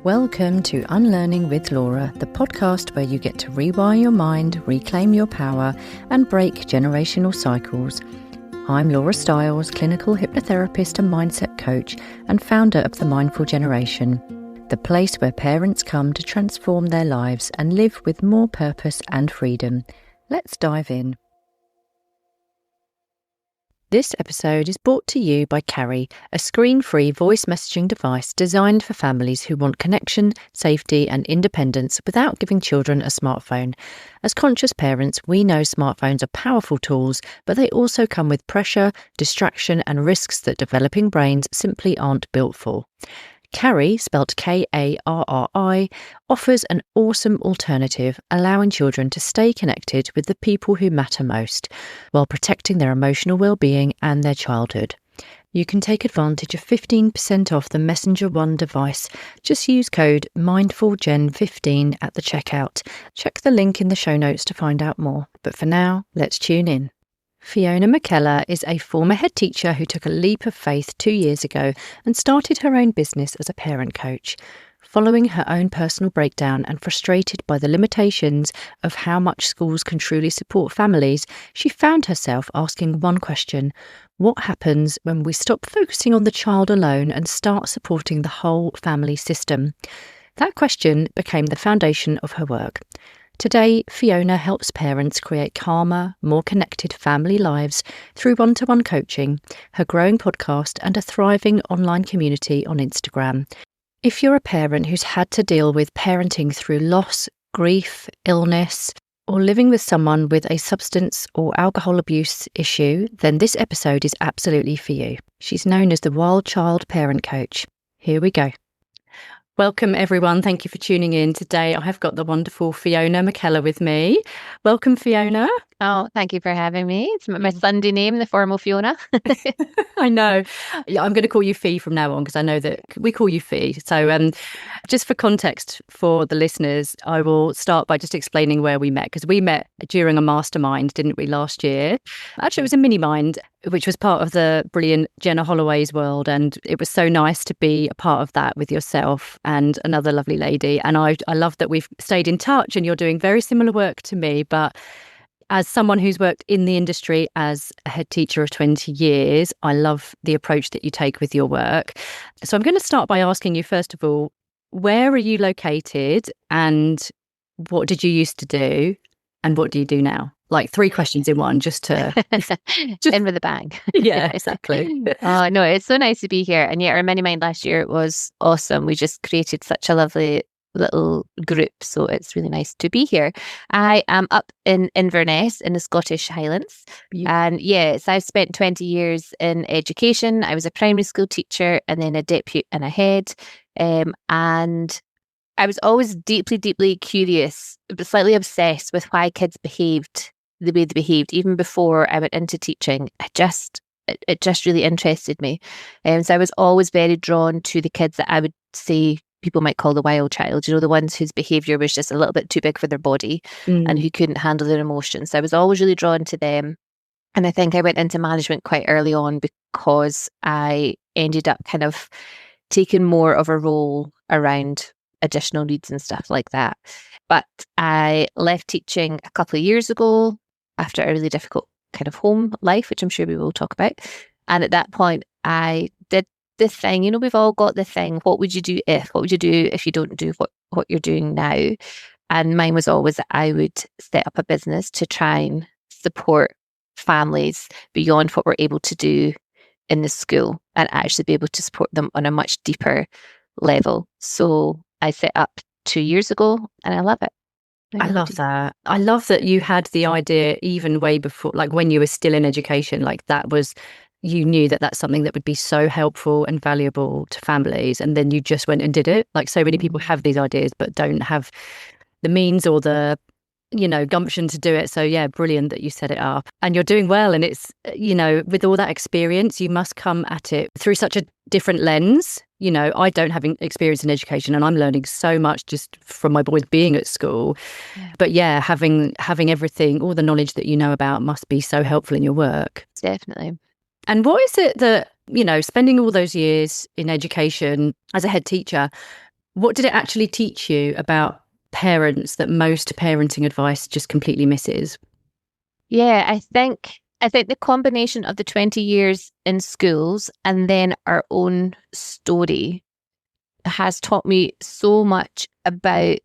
Welcome to Unlearning with Laura, the podcast where you get to rewire your mind, reclaim your power, and break generational cycles. I'm Laura Stiles, clinical hypnotherapist and mindset coach, and founder of The Mindful Generation, the place where parents come to transform their lives and live with more purpose and freedom. Let's dive in. This episode is brought to you by Carrie, a screen-free voice messaging device designed for families who want connection, safety and independence without giving children a smartphone. As conscious parents, we know smartphones are powerful tools, but they also come with pressure, distraction and risks that developing brains simply aren't built for. Carrie, spelt Karri, offers an awesome alternative, allowing children to stay connected with the people who matter most, while protecting their emotional well-being and their childhood. You can take advantage of 15% off the Messenger One device. Just use code MindfulGen15 at the checkout. Check the link in the show notes to find out more. But for now, let's tune in. Fiona McKellar is a former head teacher who took a leap of faith 2 years ago and started her own business as a parent coach. Following her own personal breakdown and frustrated by the limitations of how much schools can truly support families, she found herself asking one question: what happens when we stop focusing on the child alone and start supporting the whole family system? That question became the foundation of her work. Today, Fiona helps parents create calmer, more connected family lives through one-to-one coaching, her growing podcast, and a thriving online community on Instagram. If you're a parent who's had to deal with parenting through loss, grief, illness, or living with someone with a substance or alcohol abuse issue, then this episode is absolutely for you. She's known as the Wild Child Parent Coach. Here we go. Welcome, everyone. Thank you for tuning in. Today, I have got the wonderful Fiona McKellar with me. Welcome, Fiona. Oh, thank you for having me. It's my Sunday name, the formal Fiona. I know. I'm going to call you Fee from now on because I know that we call you Fee. So just for context for the listeners, I will start by just explaining where we met, because we met during a mastermind, didn't we, last year? Actually, it was a mini mind, which was part of the brilliant Jenna Holloway's world. And it was so nice to be a part of that with yourself and another lovely lady. And I love that we've stayed in touch and you're doing very similar work to me. But as someone who's worked in the industry as a head teacher of 20 years, I love the approach that you take with your work. So I'm going to start by asking you, first of all, where are you located and what did you used to do and what do you do now? Like 3 questions in one, just in with a bang. Yeah, exactly. Oh, no, it's so nice to be here. And yeah, our mini mind last year was awesome. We just created such a lovely little group, so it's really nice to be here. I am up in Inverness in the Scottish Highlands. And yes, I've spent 20 years in education. I was a primary school teacher and then a deputy and a head. And I was always deeply, deeply curious, but slightly obsessed with why kids behaved the way they behaved. Even before I went into teaching, it just really interested me. So I was always very drawn to the kids that I would say people might call the wild child, the ones whose behaviour was just a little bit too big for their body and who couldn't handle their emotions. So I was always really drawn to them. And I think I went into management quite early on because I ended up kind of taking more of a role around additional needs and stuff like that. But I left teaching a couple of years ago after a really difficult kind of home life, which I'm sure we will talk about. And at that point, I did the thing, we've all got the thing. What would you do if you don't do what you're doing now? And mine was always that I would set up a business to try and support families beyond what we're able to do in the school and actually be able to support them on a much deeper level. So I set up 2 years ago and I love it. I love that. I love that you had the idea even way before, like when you were still in education, like that was, you knew that that's something that would be so helpful and valuable to families. And then you just went and did it. Like so many people have these ideas, but don't have the means or the, gumption to do it. So yeah, brilliant that you set it up and you're doing well. And it's, with all that experience, you must come at it through such a different lens. I don't have experience in education and I'm learning so much just from my boys being at school. Yeah. But yeah, having everything, all the knowledge that you know about must be so helpful in your work. Definitely. And what is it that, spending all those years in education as a head teacher, What did it actually teach you about parents that most parenting advice just completely misses? Yeah, I think the combination of the 20 years in schools and then our own story has taught me so much about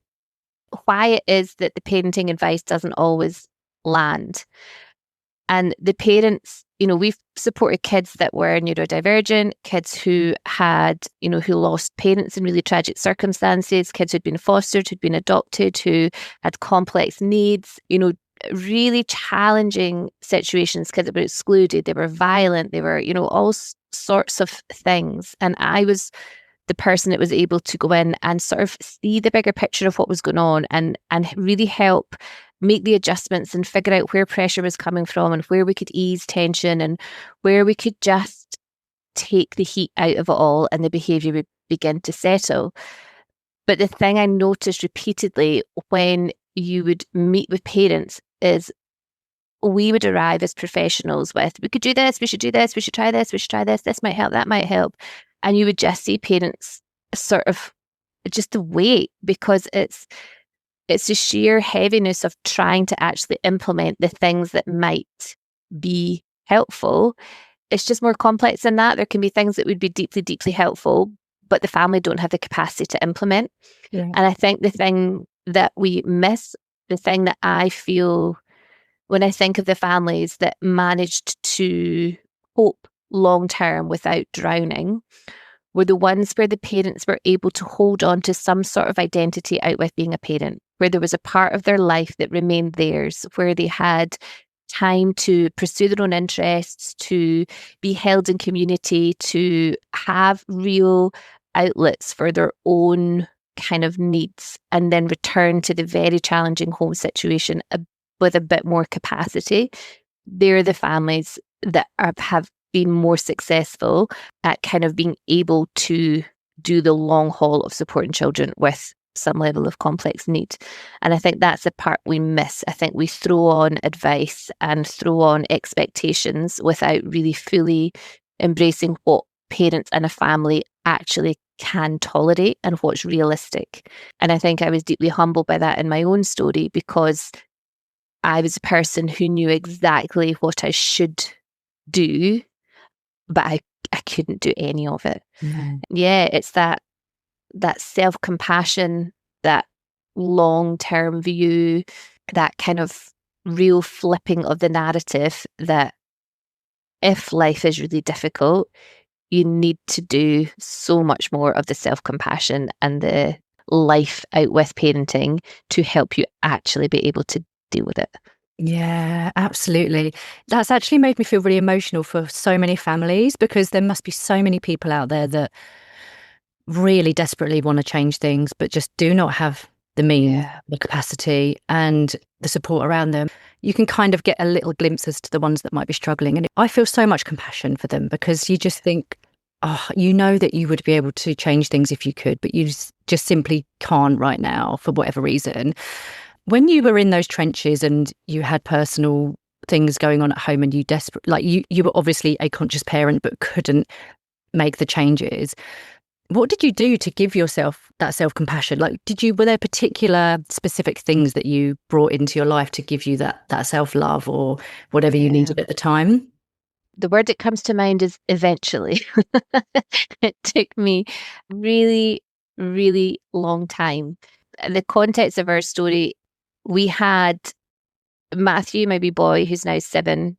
why it is that the parenting advice doesn't always land. And the parents, we've supported kids that were neurodivergent, kids who had, who lost parents in really tragic circumstances, kids who'd been fostered, who'd been adopted, who had complex needs, really challenging situations. Kids that were excluded, they were violent, they were, all sorts of things. And I was the person that was able to go in and sort of see the bigger picture of what was going on and really help make the adjustments and figure out where pressure was coming from and where we could ease tension and where we could just take the heat out of it all and the behaviour would begin to settle. But the thing I noticed repeatedly when you would meet with parents is we would arrive as professionals with, we could do this, we should do this, we should try this, this might help, that might help. And you would just see parents sort of just wait because it's the sheer heaviness of trying to actually implement the things that might be helpful. It's just more complex than that. There can be things that would be deeply, deeply helpful, but the family don't have the capacity to implement. Yeah. And I think the thing that we miss, the thing that I feel when I think of the families that managed to cope long term without drowning, were the ones where the parents were able to hold on to some sort of identity out with being a parent, where there was a part of their life that remained theirs, where they had time to pursue their own interests, to be held in community, to have real outlets for their own kind of needs, and then return to the very challenging home situation with a bit more capacity. They're the families that have been more successful at kind of being able to do the long haul of supporting children with some level of complex need. And I think that's the part we miss. I think we throw on advice and throw on expectations without really fully embracing what parents and a family actually can tolerate and what's realistic. And I think I was deeply humbled by that in my own story because I was a person who knew exactly what I should do, but I couldn't do any of it. Mm. Yeah, it's that self-compassion, that long-term view, that kind of real flipping of the narrative that if life is really difficult, you need to do so much more of the self-compassion and the life out with parenting to help you actually be able to deal with it. Yeah, absolutely. That's actually made me feel really emotional for so many families because there must be so many people out there that really desperately want to change things, but just do not have the means, the capacity and the support around them. You can kind of get a little glimpse as to the ones that might be struggling. And I feel so much compassion for them because you just think, you know that you would be able to change things if you could, but you just simply can't right now for whatever reason. When you were in those trenches and you had personal things going on at home and you were obviously a conscious parent but couldn't make the changes, what did you do to give yourself that self-compassion? Like, were there particular specific things that you brought into your life to give you that self-love or whatever you needed at the time? The word that comes to mind is eventually. It took me really, really long time. In the context of our story, we had Matthew, my wee boy, who's now 7.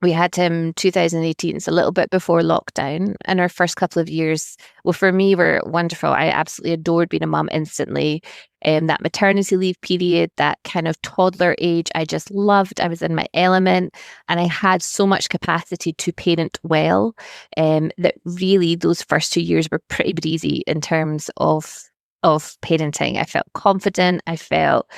We had him 2018, so a little bit before lockdown. And our first couple of years, well, for me, were wonderful. I absolutely adored being a mum instantly. That maternity leave period, that kind of toddler age, I just loved. I was in my element and I had so much capacity to parent well that really those first 2 years were pretty breezy in terms of parenting. I felt confident. I felt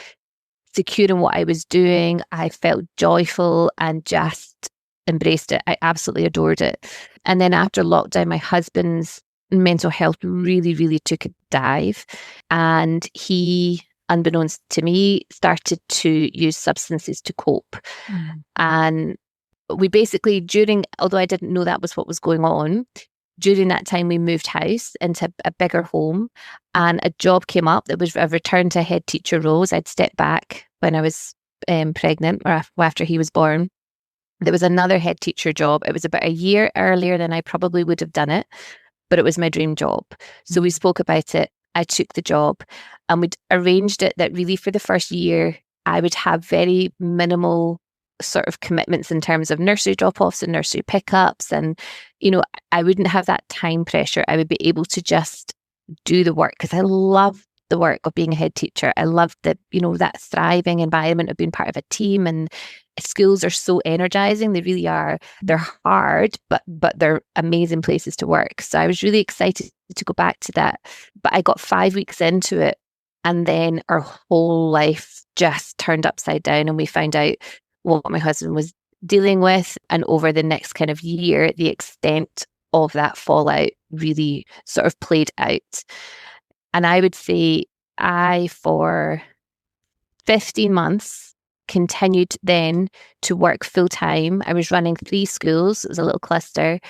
secure in what I was doing. I felt joyful and just embraced it. I absolutely adored it. And then after lockdown, my husband's mental health really, really took a dive. And he, unbeknownst to me, started to use substances to cope. Mm. And we basically, although I didn't know that was what was going on, during that time, we moved house into a bigger home, and a job came up that was a return to head teacher roles. I'd stepped back when I was pregnant or after he was born. There was another head teacher job. It was about a year earlier than I probably would have done it, but it was my dream job. So we spoke about it. I took the job, and we'd arranged it that really for the first year, I would have very minimal sort of commitments in terms of nursery drop-offs and nursery pickups. And, I wouldn't have that time pressure. I would be able to just do the work because I love the work of being a head teacher. I love that thriving environment of being part of a team, and schools are so energizing. They really are. They're hard, but they're amazing places to work. So I was really excited to go back to that. But I got 5 weeks into it, and then our whole life just turned upside down, and we found out what my husband was dealing with. And over the next kind of year, the extent of that fallout really sort of played out. And I would say for 15 months, continued then to work full time. I was running 3 schools. It was a little cluster.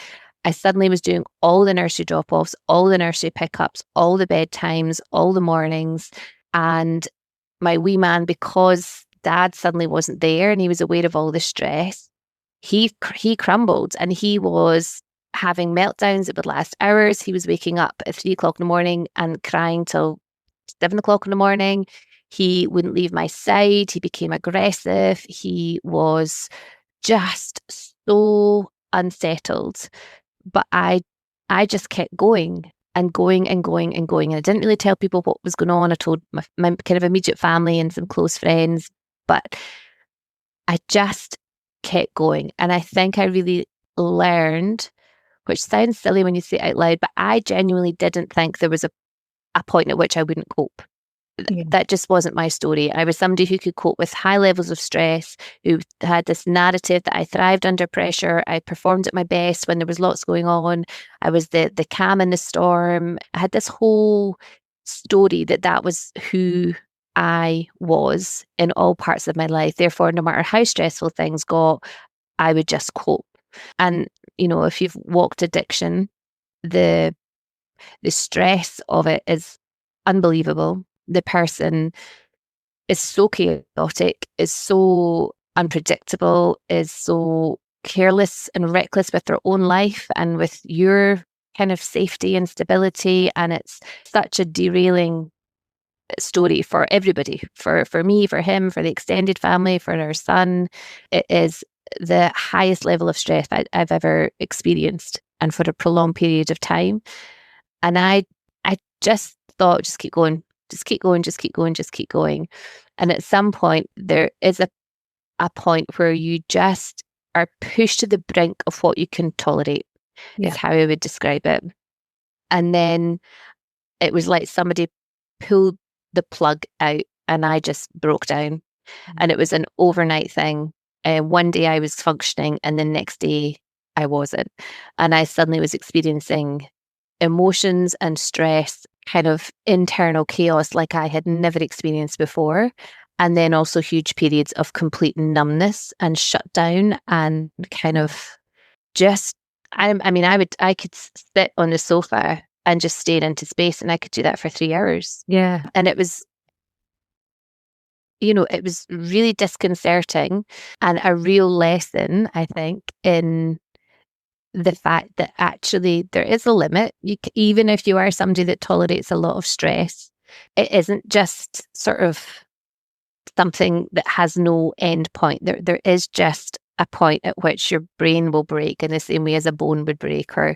I suddenly was doing all the nursery drop-offs, all the nursery pickups, all the bedtimes, all the mornings. And my wee man, because dad suddenly wasn't there and he was aware of all the stress, he crumbled, and he was having meltdowns that would last hours. He was waking up at 3 o'clock in the morning and crying till 7 o'clock in the morning. He wouldn't leave my side. He became aggressive. He was just so unsettled. But I just kept going and going and going and going. And I didn't really tell people what was going on. I told my kind of immediate family and some close friends, but I just kept going. And I think I really learned, which sounds silly when you say it out loud, but I genuinely didn't think there was a point at which I wouldn't cope. Yeah. That just wasn't my story. I was somebody who could cope with high levels of stress, who had this narrative that I thrived under pressure. I performed at my best when there was lots going on. I was the calm in the storm. I had this whole story that was who I was in all parts of my life. Therefore, no matter how stressful things got, I would just cope. And, if you've walked addiction, the stress of it is unbelievable. The person is so chaotic, is so unpredictable, is so careless and reckless with their own life and with your kind of safety and stability. And it's such a derailing story for everybody, for me, for him, for the extended family, for our son. It is the highest level of stress I've ever experienced, and for a prolonged period of time. And I just thought, just keep going, just keep going, just keep going, just keep going. And at some point, there is a point where you just are pushed to the brink of what you can tolerate, is how I would describe it. And then it was like somebody pulled the plug out, and I just broke down. And it was an overnight thing. One day I was functioning, and the next day I wasn't. And I suddenly was experiencing emotions and stress, kind of internal chaos like I had never experienced before. And then also huge periods of complete numbness and shutdown, and kind of just, I could sit on the sofa and just stare into space, and I could do that for 3 hours. Yeah. And it was, it was really disconcerting, and a real lesson, I think, in the fact that actually there is a limit. Even if you are somebody that tolerates a lot of stress, it isn't just sort of something that has no end point. There is just a point at which your brain will break in the same way as a bone would break, or,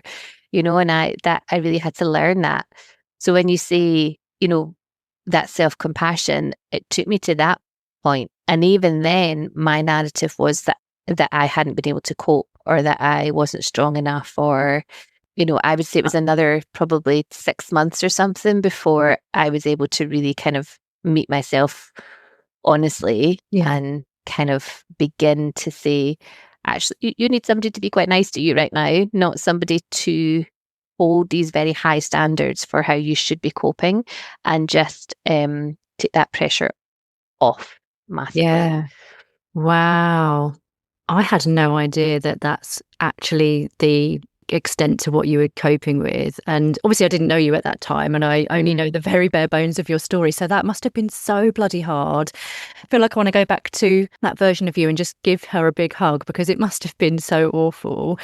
and I really had to learn that. So when you say, that self-compassion, it took me to that point. And even then, my narrative was that I hadn't been able to cope, or that I wasn't strong enough, or, I would say it was another probably 6 months or something before I was able to really kind of meet myself honestly and kind of begin to say, actually, you need somebody to be quite nice to you right now, not somebody to hold these very high standards for how you should be coping, and just take that pressure off massively. Yeah. Wow. I had no idea that that's actually the extent to what you were coping with. And obviously I didn't know you at that time, and I only know the very bare bones of your story. So that must have been so bloody hard. I feel like I want to go back to that version of you and just give her a big hug, because it must have been so awful.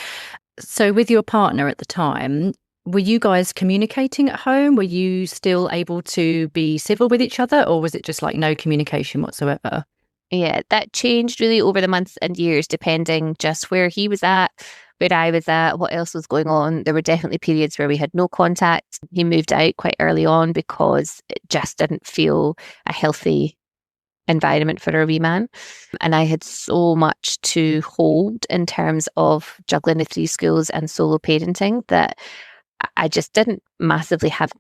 So with your partner at the time, were you guys communicating at home? Were you still able to be civil with each other, or was it just like no communication whatsoever? Yeah, that changed really over the months and years, depending just where he was at, where I was at, what else was going on. There were definitely periods where we had no contact. He moved out quite early on because it just didn't feel a healthy environment for a wee man. And I had so much to hold in terms of juggling the 3 schools and solo parenting that I just didn't massively have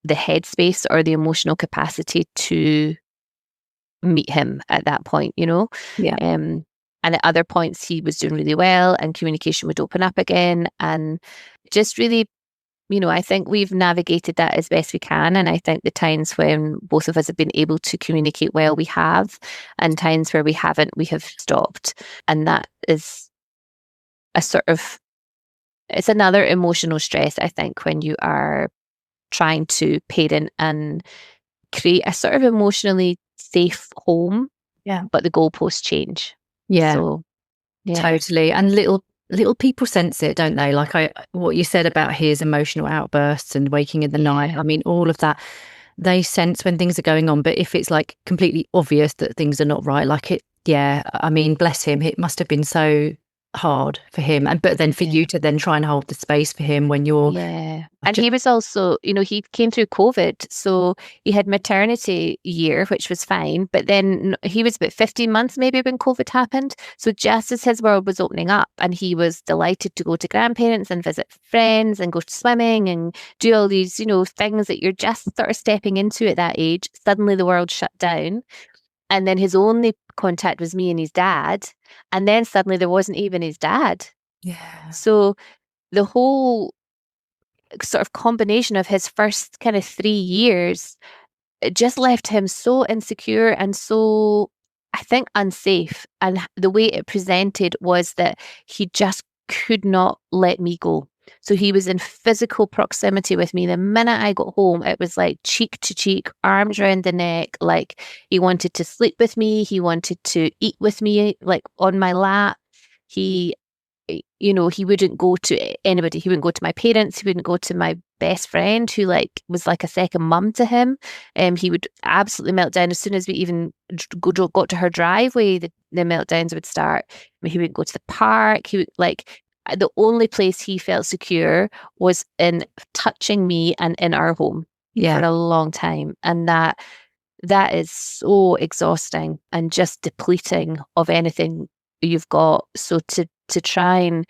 the headspace or the emotional capacity to meet him at that point, you know? Yeah. And at other points, he was doing really well and communication would open up again. And just really, you know, I think we've navigated that as best we can. And I think the times when both of us have been able to communicate well, we have, and times where we haven't, we have stopped. And that is a sort of, it's another emotional stress, I think, when you are trying to parent and create a sort of emotionally safe home. Yeah. But the goalposts change. Yeah. So, yeah. Totally. And little people sense it, don't they? Like what you said about his emotional outbursts and waking in the night. I mean, all of that, they sense when things are going on. But if it's like completely obvious that things are not right, like it, yeah, I mean, bless him. It must have been so hard for him. But then for you to then try and hold the space for him when you're. Yeah. And he was also, you know, he came through COVID. So he had maternity year, which was fine. But then he was about 15 months maybe when COVID happened. So just as his world was opening up and he was delighted to go to grandparents and visit friends and go swimming and do all these, you know, things that you're just sort of stepping into at that age, suddenly the world shut down. And then his only contact was me and his dad. And then suddenly there wasn't even his dad. Yeah. So the whole sort of combination of his first kind of 3 years, it just left him so insecure and so, I think, unsafe. And the way it presented was that he just could not let me go. So he was in physical proximity with me. The minute I got home, it was like cheek to cheek, arms around the neck. Like he wanted to sleep with me. He wanted to eat with me, like on my lap. He, you know, he wouldn't go to anybody. He wouldn't go to my parents. He wouldn't go to my best friend who like was like a second mum to him. He would absolutely melt down as soon as we even got to her driveway. The meltdowns would start. I mean, he would go to the park. He would like, the only place he felt secure was in touching me and in our home for a long time. And that is so exhausting and just depleting of anything you've got. So to try and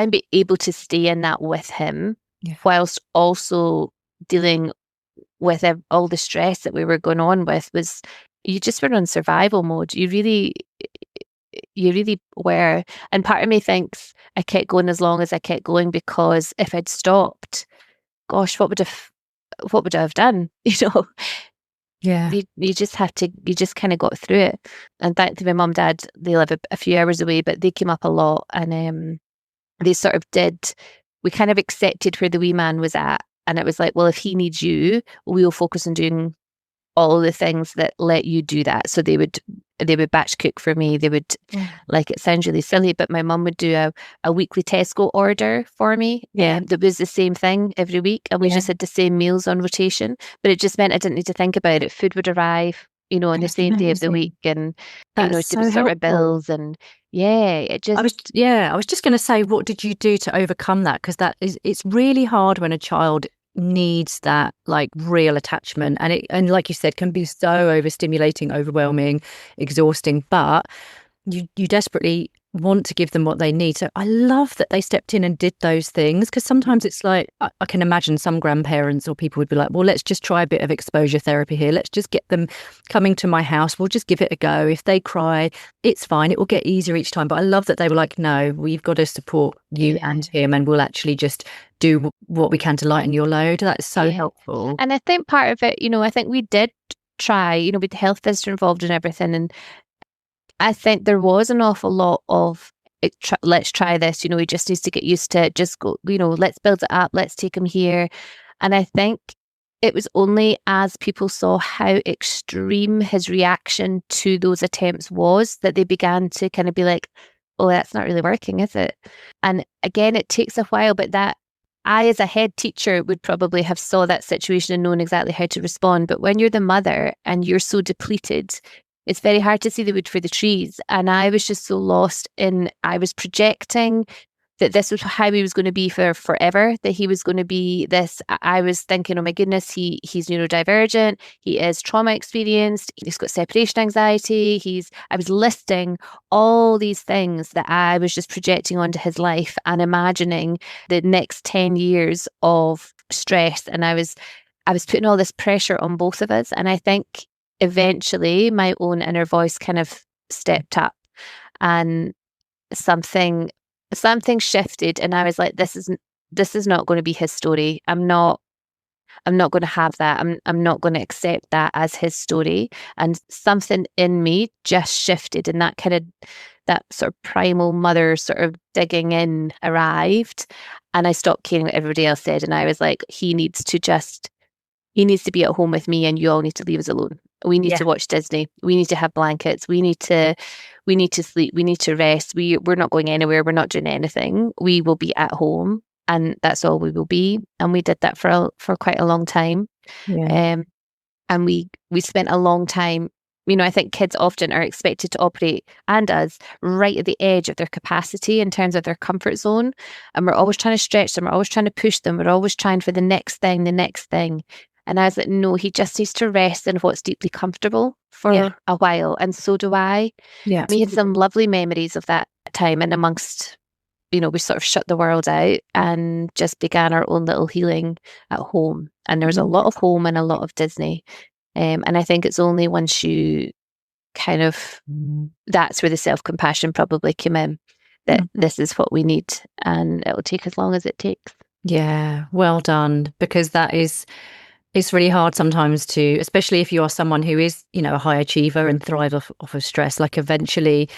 be able to stay in that with him, whilst also dealing with all the stress that we were going on with, was, you just were on survival mode. You really were. And part of me thinks I kept going as long as I kept going, because if I'd stopped, gosh, what would I have done? You know? Yeah. You just kind of got through it. And thankfully my mum and dad, they live a few hours away, but they came up a lot, and they sort of we kind of accepted where the wee man was at. And it was like, well, if he needs you, we'll focus on doing all the things that let you do that. So they would batch cook for me. They would, like, it sounds really silly, but my mum would do a weekly Tesco order for me. That was the same thing every week. And we just had the same meals on rotation, but it just meant I didn't need to think about it. Food would arrive, you know, on the same day of the week. And, you know, to sort my bills. And it just... I was just going to say, what did you do to overcome that? Because it's really hard when a child needs that like real attachment, and like you said, can be so overstimulating, overwhelming, exhausting, but you desperately want to give them what they need. So I love that they stepped in and did those things, because sometimes it's like, I can imagine some grandparents or people would be like, well, let's just try a bit of exposure therapy here. Let's just get them coming to my house. We'll just give it a go. If they cry, it's fine. It will get easier each time. But I love that they were like, no, we've got to support you and him, and we'll actually just do what we can to lighten your load. That's so helpful. And I think part of it, you know, I think we did try, you know, with the health visitor involved and everything. And I think there was an awful lot of let's try this. You know, he just needs to get used to it. Just go, you know, let's build it up. Let's take him here. And I think it was only as people saw how extreme his reaction to those attempts was that they began to kind of be like, oh, that's not really working, is it? And again, it takes a while, but that I, as a head teacher, would probably have saw that situation and known exactly how to respond. But when you're the mother and you're so depleted, it's very hard to see the wood for the trees. And I was just so lost I was projecting that this was how he was going to be for forever, that he was going to be this. I was thinking, oh my goodness, he's neurodivergent, he is trauma experienced, he's got separation anxiety, I was listing all these things that I was just projecting onto his life and imagining the next 10 years of stress. And I was putting all this pressure on both of us. And I think eventually my own inner voice kind of stepped up and something shifted, and I was like, this is not going to be his story. I'm not going to have that. I'm not going to accept that as his story. And something in me just shifted, and that sort of primal mother sort of digging in arrived, and I stopped caring what everybody else said, and I was like, he needs to be at home with me, and you all need to leave us alone. We need to watch Disney. We need to have blankets. We need to sleep. We need to rest. We're not going anywhere. We're not doing anything. We will be at home, and that's all we will be. And we did that for quite a long time. Yeah. And we spent a long time. You know, I think kids often are expected to operate, and us, right at the edge of their capacity in terms of their comfort zone. And we're always trying to stretch them. We're always trying to push them. We're always trying for the next thing. And I was like, no, he just needs to rest in what's deeply comfortable for a while. And so do I. Yeah. We had some lovely memories of that time. And amongst, you know, we sort of shut the world out and just began our own little healing at home. And there was a lot of home and a lot of Disney. And I think it's only once you kind of, that's where the self-compassion probably came in, that this is what we need. And it'll take as long as it takes. Yeah. Well done. Because it's really hard sometimes to, especially if you are someone who is, you know, a high achiever and thrive off of stress, like eventually,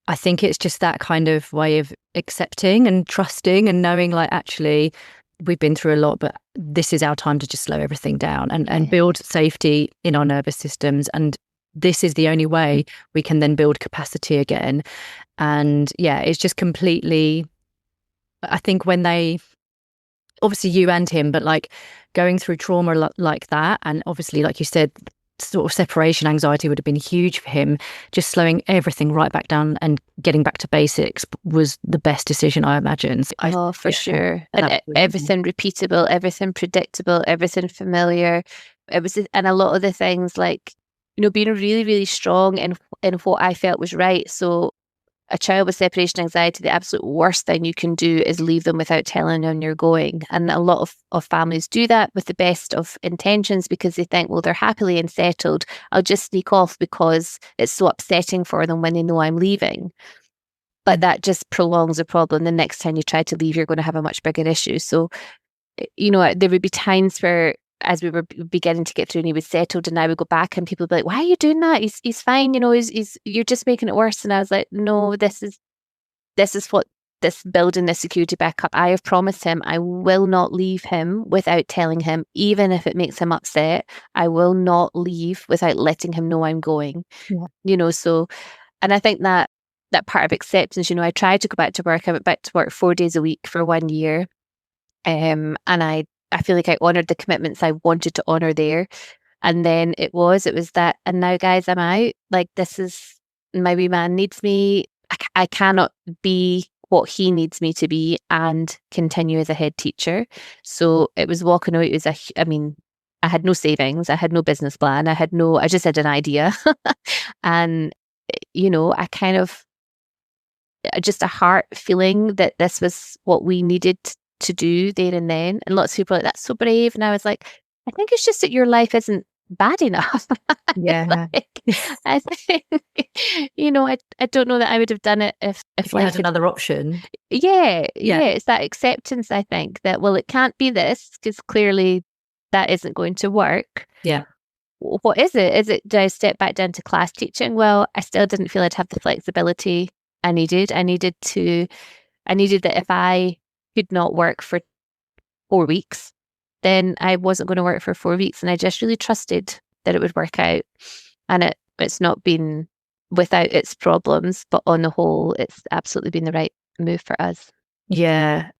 I think it's just that kind of way of accepting and trusting and knowing, like, actually, we've been through a lot, but this is our time to just slow everything down and build safety in our nervous systems. And this is the only way we can then build capacity again. And it's just completely, I think when they, obviously you and him, but like going through trauma like that, and obviously, like you said, sort of separation anxiety would have been huge for him. Just slowing everything right back down and getting back to basics was the best decision, I imagine. For sure. And everything repeatable, everything predictable, everything familiar. It was, and a lot of the things, like, you know, being really, really strong in what I felt was right. So a child with separation anxiety, the absolute worst thing you can do is leave them without telling them you're going. And a lot of families do that with the best of intentions, because they think, well, they're happily and settled. I'll just sneak off because it's so upsetting for them when they know I'm leaving. But that just prolongs the problem. The next time you try to leave, you're going to have a much bigger issue. So, you know, there would be times where, as we were beginning to get through and he was settled, and I would go back and people would be like, why are you doing that? He's fine, you know, you're just making it worse. And I was like, no, this is what this building this security back up. I have promised him I will not leave him without telling him, even if it makes him upset. I will not leave without letting him know I'm going. You know, so, and I think that part of acceptance, you know, I tried to go back to work. I went back to work 4 days a week for 1 year. And I feel like I honoured the commitments I wanted to honour there. And then it was that, and now, guys, I'm out. Like, this is, my wee man needs me. I cannot be what he needs me to be and continue as a head teacher. So it was walking away. It was I had no savings. I had no business plan. I just had an idea. And, you know, I kind of, just a heart feeling that this was what we needed to do there and then. And lots of people are like, that's so brave. And I was like, I think it's just that your life isn't bad enough. Yeah. I think, you know, I don't know that I would have done it if you had another option. Yeah. It's that acceptance, I think, that, well, it can't be this, because clearly that isn't going to work. Yeah. What is it? Do I step back down to class teaching? Well, I still didn't feel I'd have the flexibility I needed. I needed that if I could not work for 4 weeks, then I wasn't going to work for 4 weeks. And I just really trusted that it would work out. And it's not been without its problems, but on the whole, it's absolutely been the right move for us. Yeah.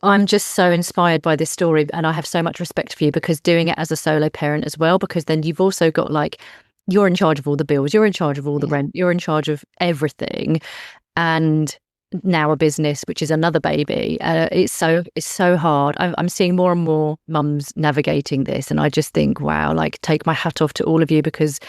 I'm just so inspired by this story, and I have so much respect for you, because doing it as a solo parent as well, because then you've also got like, you're in charge of all the bills, you're in charge of all the rent, you're in charge of everything, and now a business, which is another baby. It's so hard. I'm seeing more and more mums navigating this, and I just think, wow, like, take my hat off to all of you, because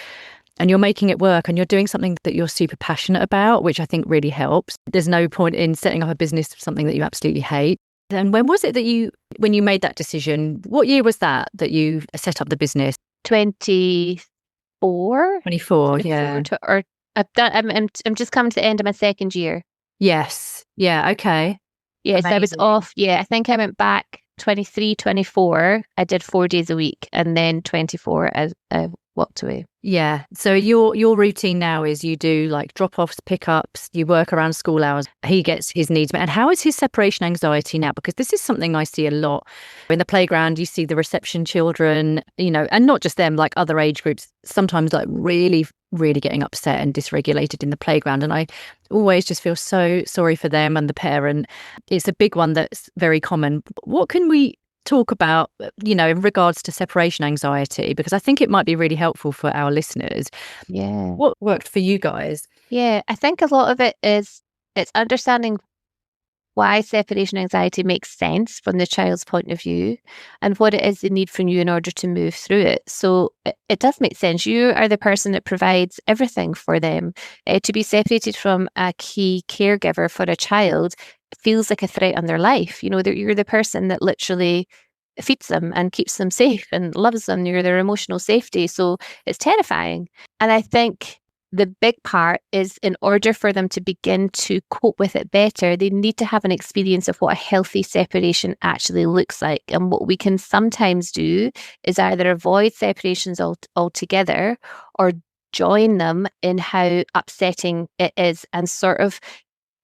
and you're making it work, and you're doing something that you're super passionate about, which I think really helps. There's no point in setting up a business for something that you absolutely hate. And when was it that when you made that decision? What year was that you set up the business? 24. 24, yeah. Or I'm just coming to the end of my second year. Yes. Yeah. Okay. Yes, I was off. Yeah, I think I went back 23, 24. I did 4 days a week, and then 24, I walked away. Yeah. So your routine now is you do like drop-offs, pickups, you work around school hours. He gets his needs met. And how is his separation anxiety now? Because this is something I see a lot. In the playground, you see the reception children, and not just them, like other age groups, sometimes like really, really getting upset and dysregulated in the playground. And I always just feel so sorry for them and the parent. It's a big one that's very common. What can we talk about, in regards to separation anxiety? Because I think it might be really helpful for our listeners. Yeah. What worked for you guys? Yeah, I think a lot of it is it's understanding why separation anxiety makes sense from the child's point of view and what it is they need from you in order to move through it. So it does make sense. You are the person that provides everything for them. To be separated from a key caregiver for a child feels like a threat on their life. You're the person that literally feeds them and keeps them safe and loves them. You're their emotional safety. So it's terrifying. And I think the big part is, in order for them to begin to cope with it better, they need to have an experience of what a healthy separation actually looks like. And what we can sometimes do is either avoid separations altogether, or join them in how upsetting it is, and sort of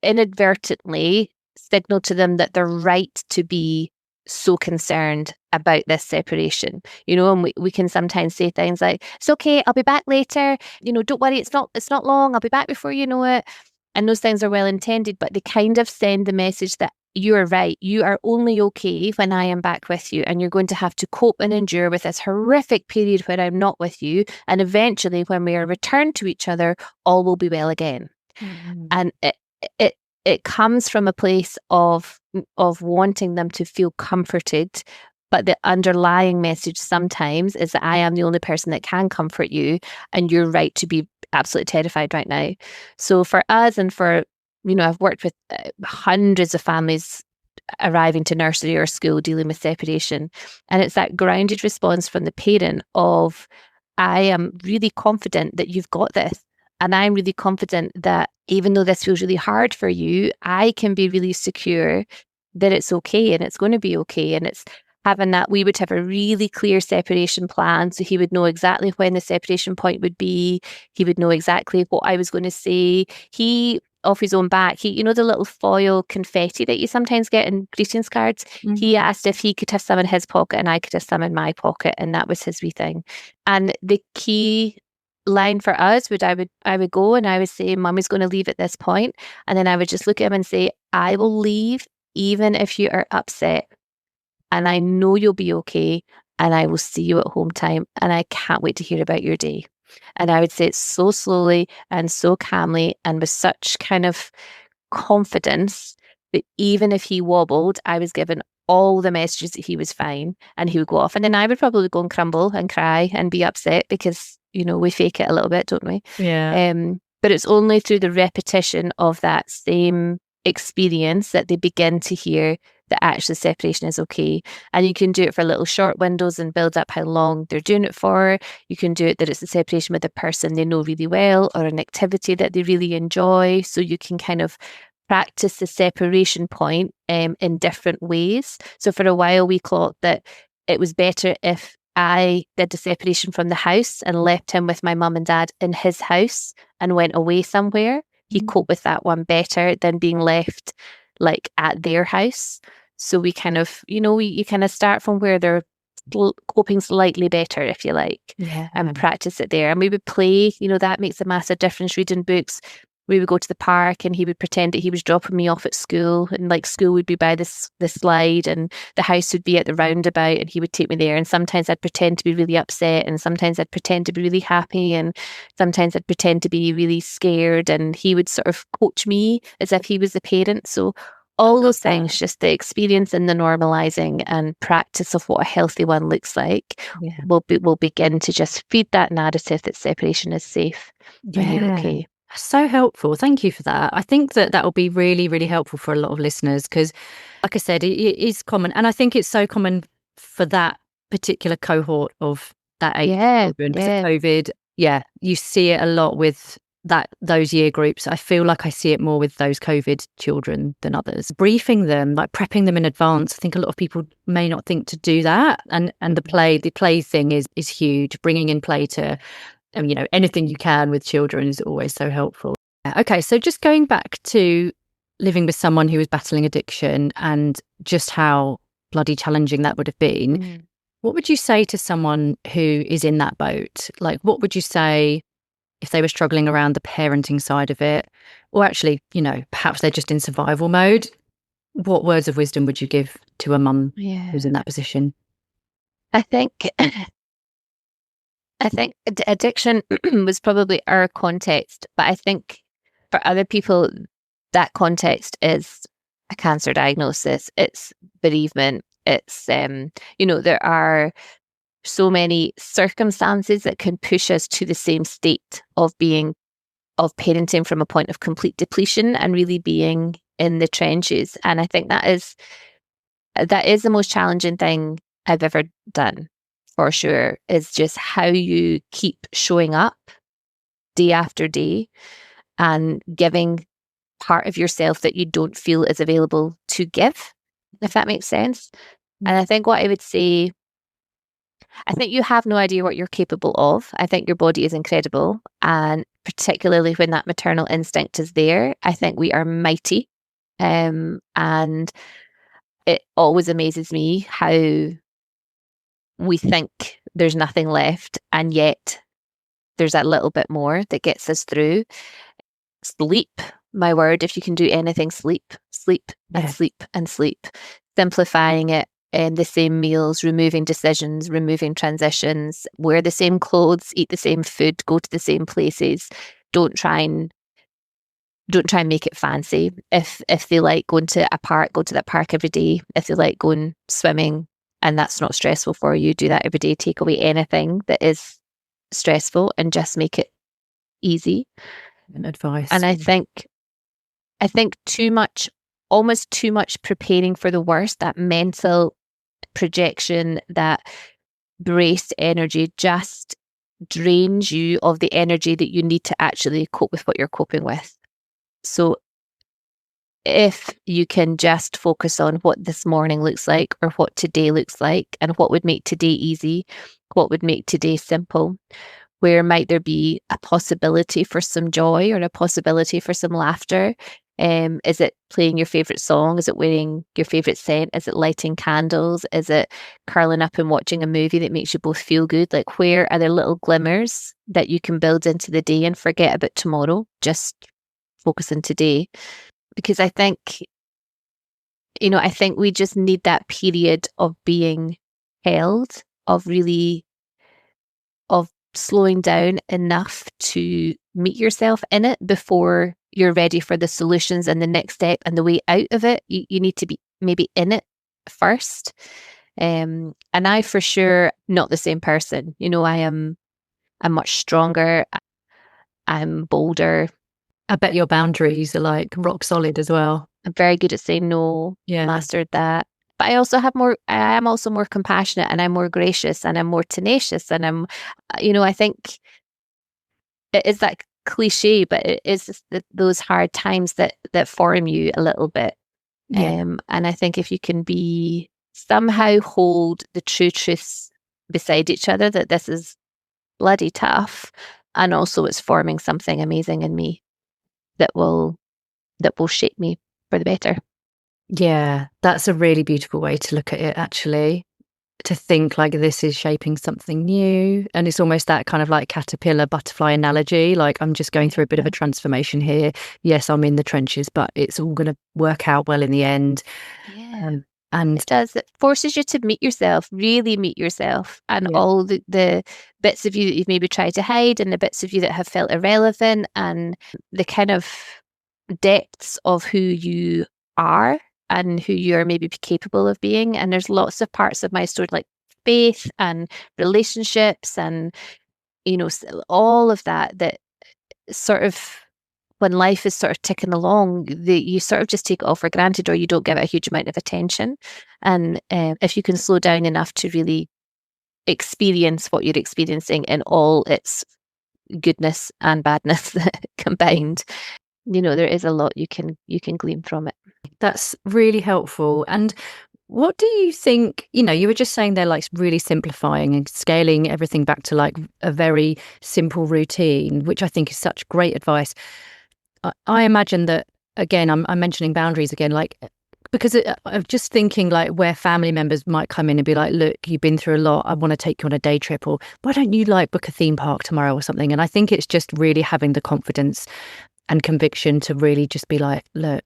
inadvertently signal to them that they're right to be so concerned about this separation, and we can sometimes say things like, it's okay, I'll be back later, don't worry, it's not long, I'll be back before you know it. And those things are well intended, but they kind of send the message that you are right, you are only okay when I am back with you, and you're going to have to cope and endure with this horrific period where I'm not with you, and eventually when we are returned to each other, all will be well again. Mm-hmm. And it comes from a place of wanting them to feel comforted, but the underlying message sometimes is that I am the only person that can comfort you, and you're right to be absolutely terrified right now. So for us, and for, I've worked with hundreds of families arriving to nursery or school dealing with separation, and it's that grounded response from the parent of, I am really confident that you've got this. And I'm really confident that even though this feels really hard for you, I can be really secure that it's okay and it's going to be okay. And it's having that, we would have a really clear separation plan. So he would know exactly when the separation point would be. He would know exactly what I was going to say. He, off his own back, the little foil confetti that you sometimes get in greetings cards, mm-hmm. He asked if he could have some in his pocket and I could have some in my pocket. And that was his wee thing. And the key line for us I would go and I would say, Mummy's going to leave at this point, and then I would just look at him and say, I will leave even if you are upset, and I know you'll be okay, and I will see you at home time, and I can't wait to hear about your day. And I would say it so slowly and so calmly and with such kind of confidence that even if he wobbled, I was given all the messages that he was fine, and he would go off, and then I would probably go and crumble and cry and be upset because we fake it a little bit, don't we? Yeah. But it's only through the repetition of that same experience that they begin to hear that actually separation is okay. And you can do it for little short windows and build up how long they're doing it for. You can do it that it's a separation with a person they know really well, or an activity that they really enjoy. So you can kind of practice the separation point in different ways. So for a while we thought that it was better if I did the separation from the house and left him with my mum and dad in his house and went away somewhere, he coped with that one better than being left like at their house. So we kind of, you kind of start from where they're coping slightly better, if you like, and practice it there. And we would play, that makes a massive difference. Reading books, we would go to the park and he would pretend that he was dropping me off at school, and like school would be by this slide and the house would be at the roundabout, and he would take me there. And sometimes I'd pretend to be really upset, and sometimes I'd pretend to be really happy, and sometimes I'd pretend to be really scared, and he would sort of coach me as if he was the parent. So all those things, just the experience and the normalizing and practice of what a healthy one looks like, will begin to just feed that narrative that separation is safe and you're okay. So helpful. Thank you for that. I think that will be really, really helpful for a lot of listeners because, like I said, it is common. And I think it's so common for that particular cohort of that age children. Because of COVID, you see it a lot with those year groups. I feel like I see it more with those COVID children than others. Briefing them, like prepping them in advance. I think a lot of people may not think to do that. And the play thing is huge. Bringing in play to anything you can with children is always so helpful. Okay, so just going back to living with someone who was battling addiction and just how bloody challenging that would have been, what would you say to someone who is in that boat? Like, what would you say if they were struggling around the parenting side of it? Or actually, perhaps they're just in survival mode. What words of wisdom would you give to a mum who's in that position? I think addiction was probably our context, but I think for other people, that context is a cancer diagnosis, it's bereavement, it's, there are so many circumstances that can push us to the same state of parenting from a point of complete depletion and really being in the trenches. And I think that is the most challenging thing I've ever done. For sure, is just how you keep showing up day after day and giving part of yourself that you don't feel is available to give, if that makes sense. And I think what I would say, I think you have no idea what you're capable of. I think your body is incredible. And particularly when that maternal instinct is there, I think we are mighty. And it always amazes me how we think there's nothing left, and yet there's a little bit more that gets us through. Sleep, my word, if you can do anything, sleep and sleep and sleep. Simplifying it, and the same meals, removing decisions, removing transitions, wear the same clothes, eat the same food, go to the same places. Don't try and make it fancy. If they like going to a park, go to that park every day. If they like going swimming, and that's not stressful for you, do that every day. Take away anything that is stressful and just make it easy. And advice. And I think almost too much preparing for the worst, that mental projection, that braced energy just drains you of the energy that you need to actually cope with what you're coping with. So if you can just focus on what this morning looks like, or what today looks like, and what would make today easy, what would make today simple, where might there be a possibility for some joy or a possibility for some laughter? Is it playing your favorite song? Is it wearing your favorite scent? Is it lighting candles? Is it curling up and watching a movie that makes you both feel good? Like, where are there little glimmers that you can build into the day and forget about tomorrow? Just focus on today. Because I think we just need that period of being held, of slowing down enough to meet yourself in it before you're ready for the solutions and the next step and the way out of it. You need to be maybe in it first. And I, for sure, not the same person. I'm much stronger. I'm bolder. I bet your boundaries are like rock solid as well. I'm very good at saying no. Mastered that. But I am also more compassionate, and I'm more gracious, and I'm more tenacious, and I'm, I think it is that cliche, but it is just those hard times that form you a little bit. And I think if you can somehow hold the true truths beside each other, that this is bloody tough, and also it's forming something amazing in me. that will shape me for the better. Yeah, that's a really beautiful way to look at it, actually. To think like this is shaping something new. And it's almost that kind of like caterpillar butterfly analogy. Like, I'm just going through a bit of a transformation here. Yes, I'm in the trenches, but it's all going to work out well in the end. Yeah. And It does. It forces you to meet yourself, really meet yourself, and yeah, all the bits of you that you've maybe tried to hide, and the bits of you that have felt irrelevant, and the kind of depths of who you are and who you're maybe capable of being. And there's lots of parts of my story, like faith and relationships, and all of that sort of, when life is sort of ticking along, you sort of just take it all for granted, or you don't give it a huge amount of attention. And if you can slow down enough to really experience what you're experiencing in all its goodness and badness combined, there is a lot you can glean from it. that's really helpful. And what do you think, you were just saying they're like really simplifying and scaling everything back to like a very simple routine, which I think is such great advice. I imagine that, again, I'm mentioning boundaries again, like, because I'm just thinking like where family members might come in and be like, look, you've been through a lot. I want to take you on a day trip, or why don't you like book a theme park tomorrow or something? And I think it's just really having the confidence and conviction to really just be like, look,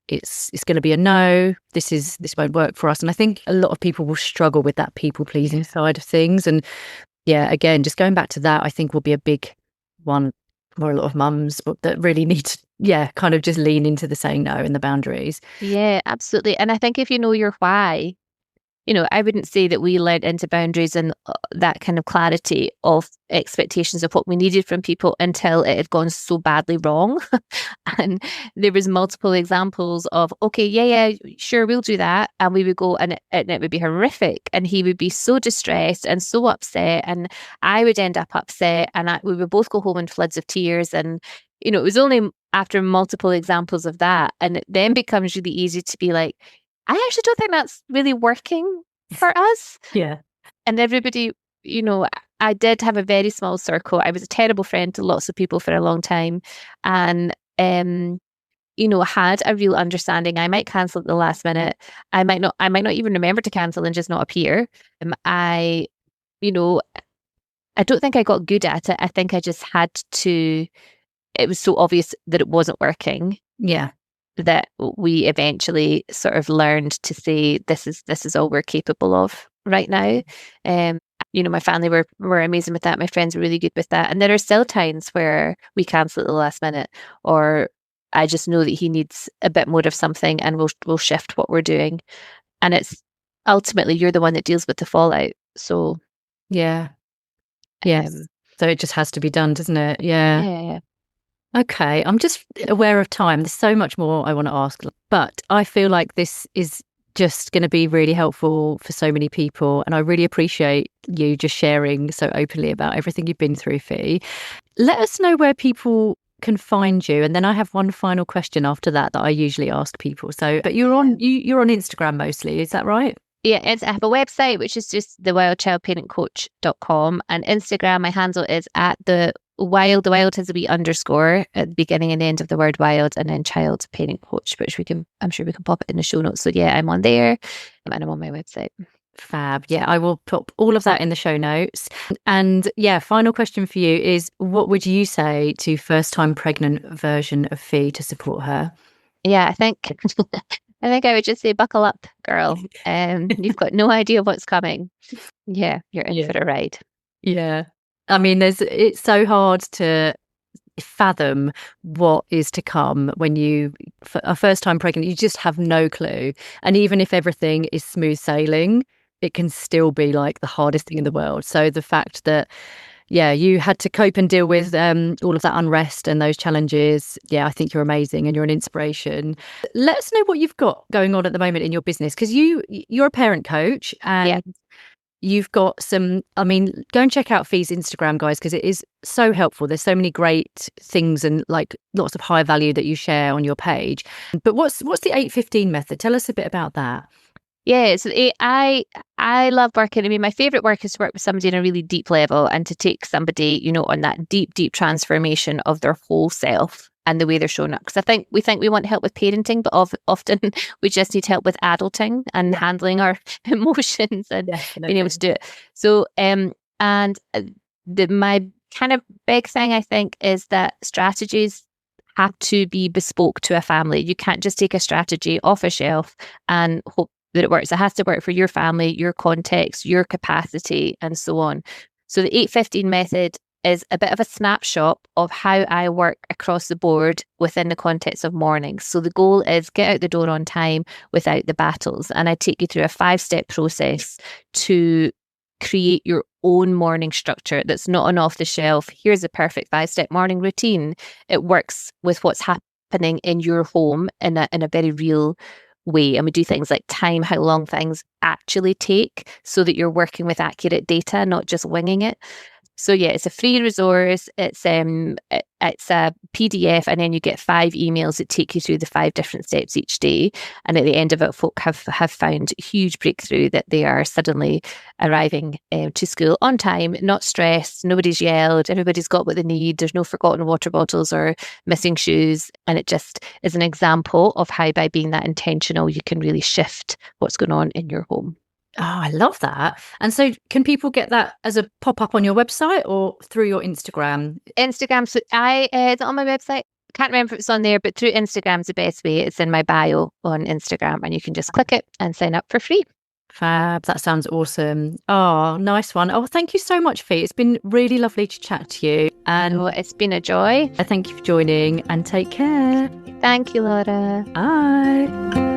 it's going to be a no. This won't work for us. And I think a lot of people will struggle with that people pleasing side of things. And yeah, again, just going back to that, I think will be a big one for a lot of mums that really need to, kind of just lean into the saying no and the boundaries. Yeah, absolutely. And I think if you know your why, I wouldn't say that we led into boundaries and that kind of clarity of expectations of what we needed from people until it had gone so badly wrong. And there was multiple examples of, okay, yeah, sure, we'll do that. And we would go, and it would be horrific. And he would be so distressed and so upset. And I would end up upset. And we would both go home in floods of tears. And, it was only after multiple examples of that. And it then becomes really easy to be like, I actually don't think that's really working for us. Yeah. And everybody, I did have a very small circle. I was a terrible friend to lots of people for a long time. And, had a real understanding. I might cancel at the last minute. I might not even remember to cancel and just not appear. I don't think I got good at it. I think I just had to, it was so obvious that it wasn't working. Yeah. That we eventually sort of learned to say, this is all we're capable of right now. My family were amazing with that. My friends were really good with that. And there are still times where we cancel at the last minute, or I just know that he needs a bit more of something, and we'll shift what we're doing. And it's ultimately you're the one that deals with the fallout. So yeah. Yes. So it just has to be done, doesn't it? Yeah. Yeah. Okay, I'm just aware of time. There's so much more I want to ask, but I feel like this is just going to be really helpful for so many people. And I really appreciate you just sharing so openly about everything you've been through, Fee. Let us know where people can find you. And then I have one final question after that I usually ask people. So, but you're on Instagram mostly, is that right? Yeah, I have a website, which is just thewildchildparentcoach.com. And Instagram, my handle is at the wild. The wild has a wee underscore at the beginning and end of the word wild, and then child parent coach, which I'm sure we can pop it in the show notes. So yeah, I'm on there, and I'm on my website. Fab. Yeah, I will pop all of that in the show notes. And yeah, final question for you is, what would you say to first-time pregnant version of Fee to support her? Yeah, I think I would just say, buckle up, girl. You've got no idea what's coming. Yeah, you're in for a ride. Yeah. I mean, it's so hard to fathom what is to come when you are first time pregnant. You just have no clue. And even if everything is smooth sailing, it can still be like the hardest thing in the world. So the fact that, you had to cope and deal with all of that unrest and those challenges. Yeah, I think you're amazing and you're an inspiration. Let us know what you've got going on at the moment in your business, because you're a parent coach and you've got some, I mean, go and check out Fee's Instagram, guys, because it is so helpful. There's so many great things and like lots of high value that you share on your page. But what's the 8-15 method? Tell us a bit about that. Yeah, so I love working. I mean, my favorite work is to work with somebody on a really deep level and to take somebody, on that deep, deep transformation of their whole self. and the way they're showing up. Because we think we want help with parenting, but often we just need help with adulting and handling our emotions and being able to do it. So, my kind of big thing, I think, is that strategies have to be bespoke to a family. You can't just take a strategy off a shelf and hope that it works. It has to work for your family, your context, your capacity, and so on. So the 8-15 method is a bit of a snapshot of how I work across the board within the context of mornings. So the goal is get out the door on time without the battles. And I take you through a 5-step process to create your own morning structure that's not an off the shelf, here's a perfect 5-step morning routine. It works with what's happening in your home in a very real way. And we do things like time how long things actually take so that you're working with accurate data, not just winging it. So yeah, it's a free resource. It's a PDF, and then you get 5 emails that take you through the 5 different steps each day. And at the end of it, folk have found huge breakthrough that they are suddenly arriving to school on time, not stressed, nobody's yelled, everybody's got what they need, there's no forgotten water bottles or missing shoes. And it just is an example of how by being that intentional, you can really shift what's going on in your home. Oh, I love that. And so can people get that as a pop-up on your website or through your Instagram? Instagram. So it's on my website. Can't remember if it's on there, but through Instagram's the best way. It's in my bio on Instagram, and you can just click it and sign up for free. Fab. That sounds awesome. Oh, nice one. Oh, thank you so much, Fee. It's been really lovely to chat to you. And it's been a joy. Thank you for joining, and take care. Thank you, Laura. Bye.